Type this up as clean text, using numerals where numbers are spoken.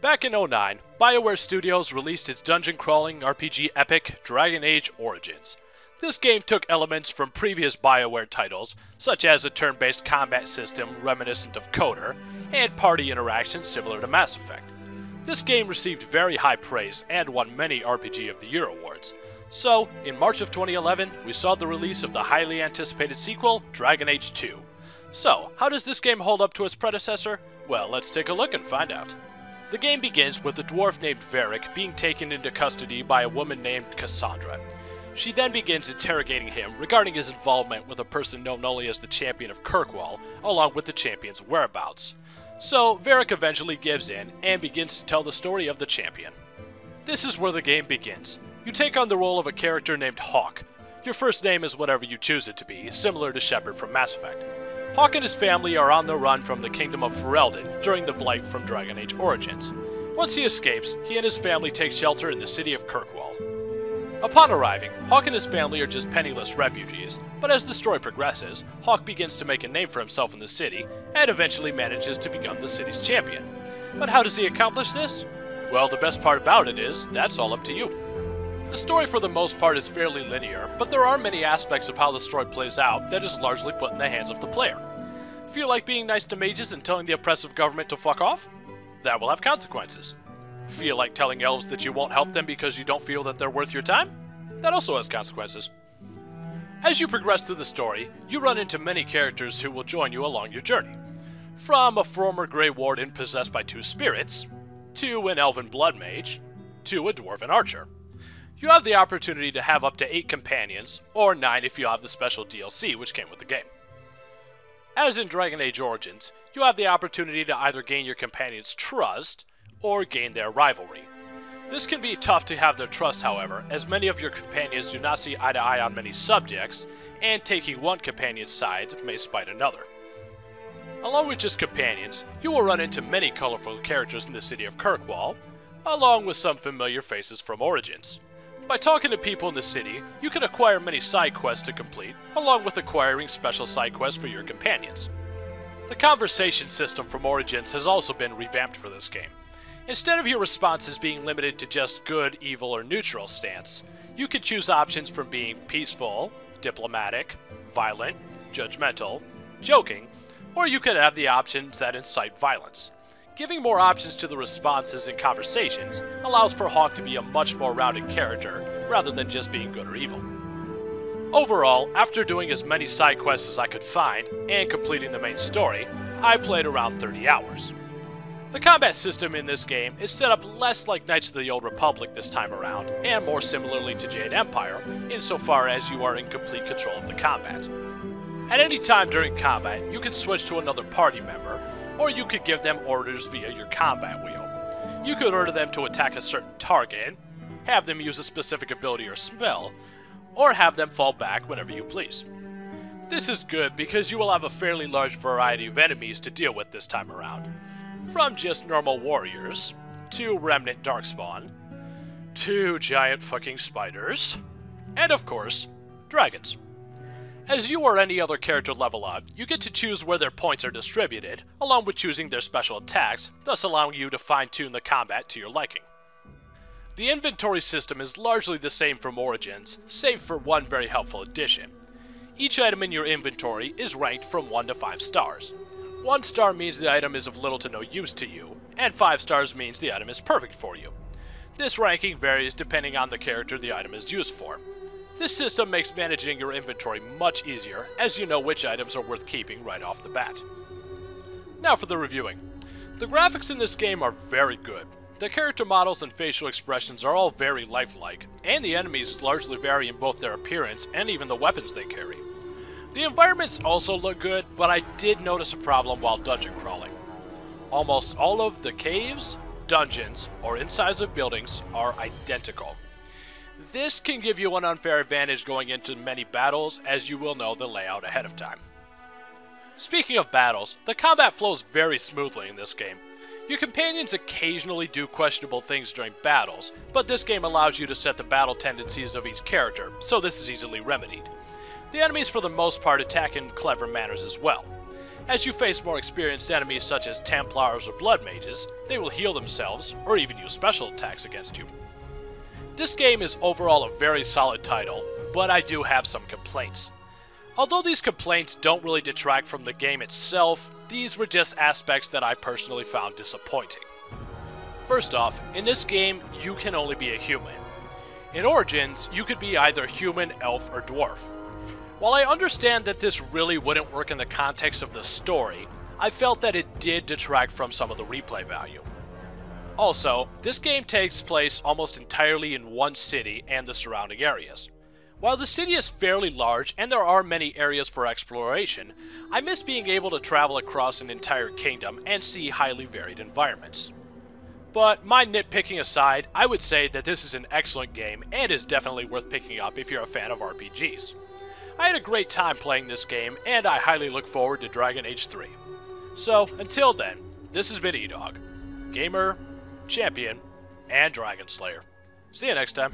Back in '09, BioWare Studios released its dungeon-crawling RPG epic Dragon Age Origins. This game took elements from previous BioWare titles, such as a turn-based combat system reminiscent of Coder, and party interaction similar to Mass Effect. This game received very high praise and won many RPG of the Year awards. So, in March of 2011, we saw the release of the highly anticipated sequel, Dragon Age 2. So, how does this game hold up to its predecessor? Well, let's take a look and find out. The game begins with a dwarf named Varric being taken into custody by a woman named Cassandra. She then begins interrogating him regarding his involvement with a person known only as the Champion of Kirkwall, along with the Champion's whereabouts. So, Varric eventually gives in and begins to tell the story of the Champion. This is where the game begins. You take on the role of a character named Hawk. Your first name is whatever you choose it to be, similar to Shepard from Mass Effect. Hawk and his family are on the run from the Kingdom of Ferelden during the Blight from Dragon Age Origins. Once he escapes, he and his family take shelter in the city of Kirkwall. Upon arriving, Hawk and his family are just penniless refugees, but as the story progresses, Hawk begins to make a name for himself in the city, and eventually manages to become the city's champion. But how does he accomplish this? Well, the best part about it is, that's all up to you. The story for the most part is fairly linear, but there are many aspects of how the story plays out that is largely put in the hands of the player. Feel like being nice to mages and telling the oppressive government to fuck off? That will have consequences. Feel like telling elves that you won't help them because you don't feel that they're worth your time? That also has consequences. As you progress through the story, you run into many characters who will join you along your journey. From a former Grey Warden possessed by two spirits, to an elven blood mage, to a dwarven archer. You have the opportunity to have up to 8 companions, or 9 if you have the special DLC which came with the game. As in Dragon Age Origins, you have the opportunity to either gain your companions' trust, or gain their rivalry. This can be tough to have their trust, however, as many of your companions do not see eye to eye on many subjects, and taking one companion's side may spite another. Along with just companions, you will run into many colorful characters in the city of Kirkwall, along with some familiar faces from Origins. By talking to people in the city, you can acquire many side quests to complete, along with acquiring special side quests for your companions. The conversation system from Origins has also been revamped for this game. Instead of your responses being limited to just good, evil, or neutral stance, you can choose options from being peaceful, diplomatic, violent, judgmental, joking, or you could have the options that incite violence. Giving more options to the responses and conversations allows for Hawk to be a much more rounded character, rather than just being good or evil. Overall, after doing as many side quests as I could find, and completing the main story, I played around 30 hours. The combat system in this game is set up less like Knights of the Old Republic this time around, and more similarly to Jade Empire, insofar as you are in complete control of the combat. At any time during combat, you can switch to another party member, or you could give them orders via your combat wheel. You could order them to attack a certain target, have them use a specific ability or spell, or have them fall back whenever you please. This is good because you will have a fairly large variety of enemies to deal with this time around. From just normal warriors, to remnant darkspawn, to giant fucking spiders, and of course, dragons. As you or any other character level up, you get to choose where their points are distributed, along with choosing their special attacks, thus allowing you to fine-tune the combat to your liking. The inventory system is largely the same from Origins, save for one very helpful addition. Each item in your inventory is ranked from 1 to 5 stars. 1 star means the item is of little to no use to you, and 5 stars means the item is perfect for you. This ranking varies depending on the character the item is used for. This system makes managing your inventory much easier, as you know which items are worth keeping right off the bat. Now for the reviewing. The graphics in this game are very good. The character models and facial expressions are all very lifelike, and the enemies largely vary in both their appearance and even the weapons they carry. The environments also look good, but I did notice a problem while dungeon crawling. Almost all of the caves, dungeons, or insides of buildings are identical. This can give you an unfair advantage going into many battles, as you will know the layout ahead of time. Speaking of battles, the combat flows very smoothly in this game. Your companions occasionally do questionable things during battles, but this game allows you to set the battle tendencies of each character, so this is easily remedied. The enemies for the most part attack in clever manners as well. As you face more experienced enemies such as Templars or Blood Mages, they will heal themselves or even use special attacks against you. This game is overall a very solid title, but I do have some complaints. Although these complaints don't really detract from the game itself, these were just aspects that I personally found disappointing. First off, in this game, you can only be a human. In Origins, you could be either human, elf, or dwarf. While I understand that this really wouldn't work in the context of the story, I felt that it did detract from some of the replay value. Also, this game takes place almost entirely in one city and the surrounding areas. While the city is fairly large and there are many areas for exploration, I miss being able to travel across an entire kingdom and see highly varied environments. But my nitpicking aside, I would say that this is an excellent game and is definitely worth picking up if you're a fan of RPGs. I had a great time playing this game and I highly look forward to Dragon Age 3. So, until then, this has been E-Dog, gamer, champion, and Dragon Slayer. See you next time.